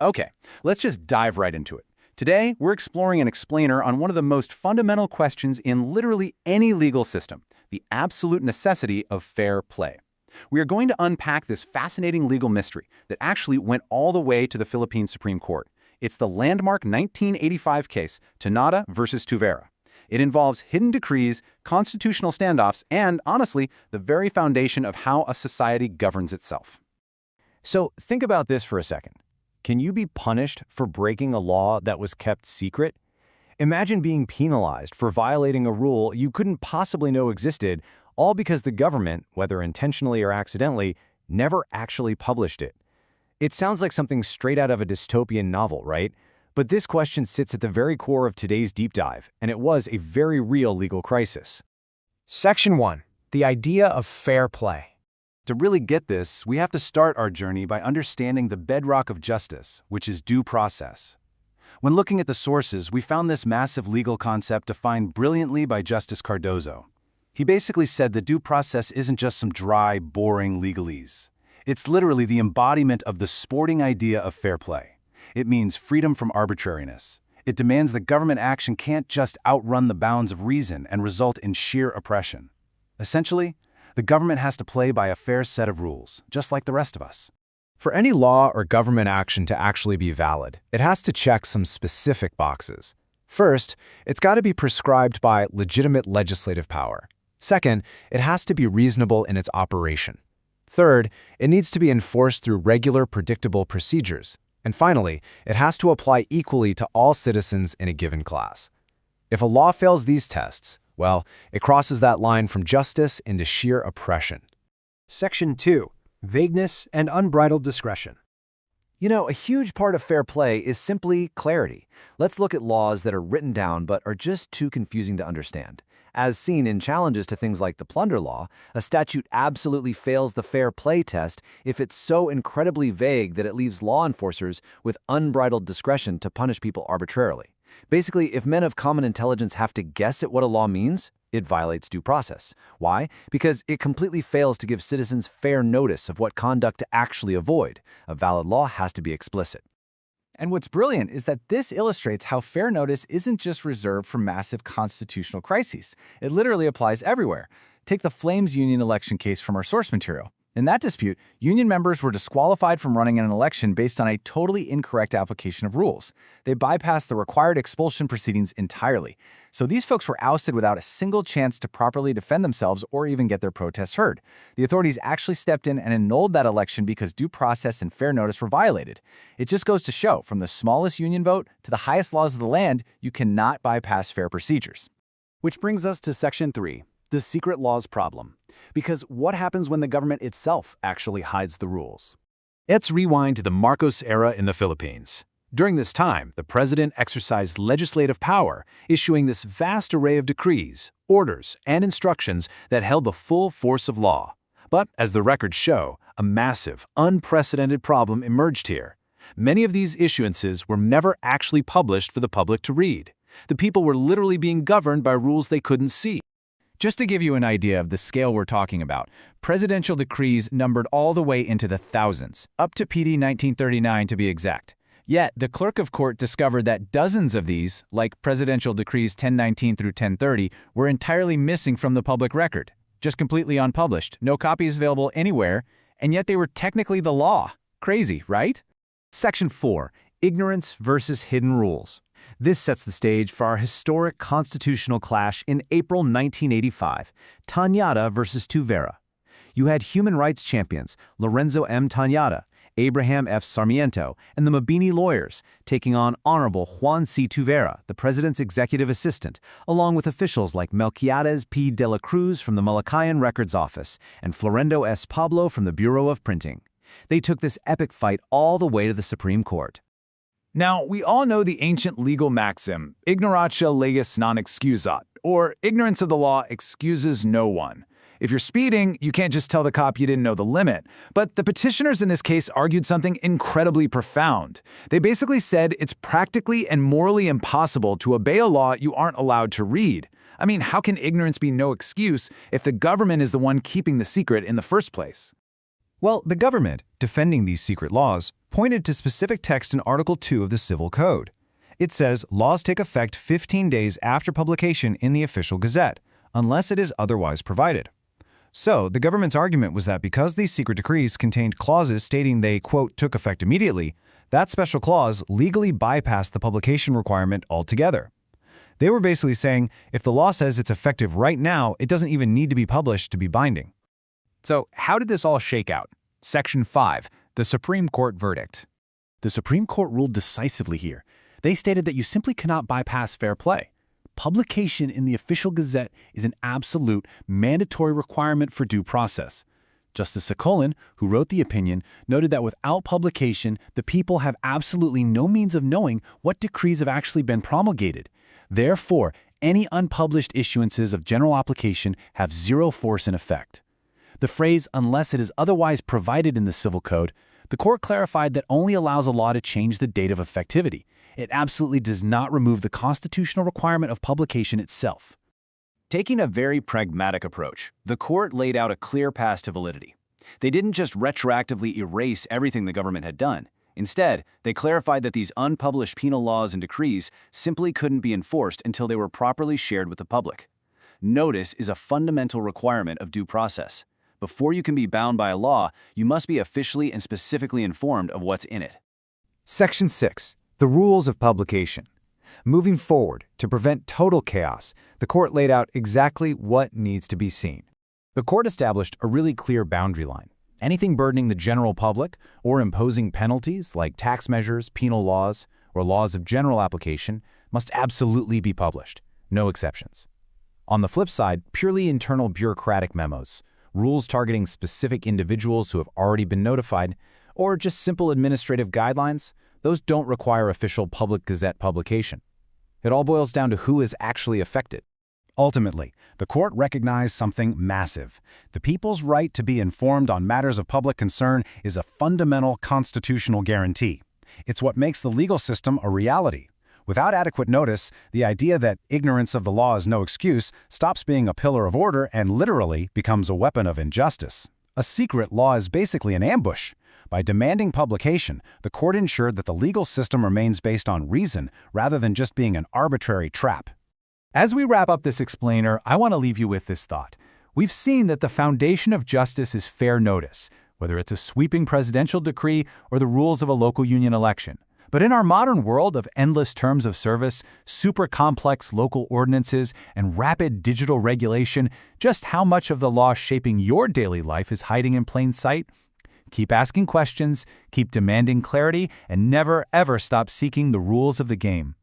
Okay, let's just dive right into it. Today, we're exploring an explainer on one of the most fundamental questions in literally any legal system, the absolute necessity of fair play. We are going to unpack this fascinating legal mystery that actually went all the way to the Philippine Supreme Court. It's the landmark 1985 case, Tañada versus Tuvera. It involves hidden decrees, constitutional standoffs, and, honestly, the very foundation of how a society governs itself. So think about this for a second. Can you be punished for breaking a law that was kept secret? Imagine being penalized for violating a rule you couldn't possibly know existed, all because the government, whether intentionally or accidentally, never actually published it. It sounds like something straight out of a dystopian novel, right? But this question sits at the very core of today's deep dive, and it was a very real legal crisis. Section 1. The idea of fair play. To really get this, we have to start our journey by understanding the bedrock of justice, which is due process. When looking at the sources, we found this massive legal concept defined brilliantly by Justice Cardozo. He basically said that due process isn't just some dry, boring legalese. It's literally the embodiment of the sporting idea of fair play. It means freedom from arbitrariness. It demands that government action can't just outrun the bounds of reason and result in sheer oppression. Essentially, the government has to play by a fair set of rules, just like the rest of us. For any law or government action to actually be valid, it has to check some specific boxes. First, it's got to be prescribed by legitimate legislative power. Second, it has to be reasonable in its operation. Third, it needs to be enforced through regular, predictable procedures. And finally, it has to apply equally to all citizens in a given class. If a law fails these tests, well, it crosses that line from justice into sheer oppression. Section 2. Vagueness and unbridled discretion. You know, a huge part of fair play is simply clarity. Let's look at laws that are written down but are just too confusing to understand. As seen in challenges to things like the plunder law, a statute absolutely fails the fair play test if it's so incredibly vague that it leaves law enforcers with unbridled discretion to punish people arbitrarily. Basically, if men of common intelligence have to guess at what a law means, it violates due process. Why? Because it completely fails to give citizens fair notice of what conduct to actually avoid. A valid law has to be explicit. And what's brilliant is that this illustrates how fair notice isn't just reserved for massive constitutional crises. It literally applies everywhere. Take the Flames Union election case from our source material. In that dispute, union members were disqualified from running an election based on a totally incorrect application of rules. They bypassed the required expulsion proceedings entirely. So these folks were ousted without a single chance to properly defend themselves or even get their protests heard. The authorities actually stepped in and annulled that election because due process and fair notice were violated. It just goes to show, from the smallest union vote to the highest laws of the land, you cannot bypass fair procedures. Which brings us to Section 3, the secret laws problem. Because what happens when the government itself actually hides the rules? Let's rewind to the Marcos era in the Philippines. During this time, the president exercised legislative power, issuing this vast array of decrees, orders, and instructions that held the full force of law. But, as the records show, a massive, unprecedented problem emerged here. Many of these issuances were never actually published for the public to read. The people were literally being governed by rules they couldn't see. Just to give you an idea of the scale we're talking about, presidential decrees numbered all the way into the thousands, up to PD 1939 to be exact. Yet, the clerk of court discovered that dozens of these, like Presidential Decrees 1019 through 1030, were entirely missing from the public record, just completely unpublished, no copies available anywhere, and yet they were technically the law. Crazy, right? Section 4. Ignorance versus hidden rules. This sets the stage for our historic constitutional clash in April 1985, Tañada versus Tuvera. You had human rights champions Lorenzo M. Tañada, Abraham F. Sarmiento, and the MABINI lawyers taking on Honorable Juan C. Tuvera, the president's executive assistant, along with officials like Melquiades P. de la Cruz from the Malacañang Records Office and Florendo S. Pablo from the Bureau of Printing. They took this epic fight all the way to the Supreme Court. Now, we all know the ancient legal maxim, Ignorantia legis non excusat, or ignorance of the law excuses no one. If you're speeding, you can't just tell the cop you didn't know the limit. But the petitioners in this case argued something incredibly profound. They basically said it's practically and morally impossible to obey a law you aren't allowed to read. I mean, how can ignorance be no excuse if the government is the one keeping the secret in the first place? Well, the government, defending these secret laws, pointed to specific text in Article 2 of the Civil Code. It says laws take effect 15 days after publication in the official Gazette, unless it is otherwise provided. So, the government's argument was that because these secret decrees contained clauses stating they, quote, took effect immediately, that special clause legally bypassed the publication requirement altogether. They were basically saying, if the law says it's effective right now, it doesn't even need to be published to be binding. So, how did this all shake out? Section 5, the Supreme Court verdict. The Supreme Court ruled decisively here. They stated that you simply cannot bypass fair play. Publication in the official Gazette is an absolute, mandatory requirement for due process. Justice Sokolin, who wrote the opinion, noted that without publication, the people have absolutely no means of knowing what decrees have actually been promulgated. Therefore, any unpublished issuances of general application have zero force and effect. The phrase, unless it is otherwise provided in the Civil Code, the court clarified that only allows a law to change the date of effectivity. It absolutely does not remove the constitutional requirement of publication itself. Taking a very pragmatic approach, the court laid out a clear path to validity. They didn't just retroactively erase everything the government had done. Instead, they clarified that these unpublished penal laws and decrees simply couldn't be enforced until they were properly shared with the public. Notice is a fundamental requirement of due process. Before you can be bound by a law, you must be officially and specifically informed of what's in it. Section 6. The rules of publication. Moving forward, to prevent total chaos, the court laid out exactly what needs to be seen. The court established a really clear boundary line. Anything burdening the general public or imposing penalties like tax measures, penal laws, or laws of general application must absolutely be published, no exceptions. On the flip side, purely internal bureaucratic memos, rules targeting specific individuals who have already been notified, or just simple administrative guidelines, those don't require official public Gazette publication. It all boils down to who is actually affected. Ultimately, the court recognized something massive. The people's right to be informed on matters of public concern is a fundamental constitutional guarantee. It's what makes the legal system a reality. Without adequate notice, the idea that ignorance of the law is no excuse stops being a pillar of order and literally becomes a weapon of injustice. A secret law is basically an ambush. By demanding publication, the court ensured that the legal system remains based on reason rather than just being an arbitrary trap. As we wrap up this explainer, I want to leave you with this thought. We've seen that the foundation of justice is fair notice, whether it's a sweeping presidential decree or the rules of a local union election. But in our modern world of endless terms of service, super complex local ordinances, and rapid digital regulation, just how much of the law shaping your daily life is hiding in plain sight? Keep asking questions, keep demanding clarity, and never ever stop seeking the rules of the game.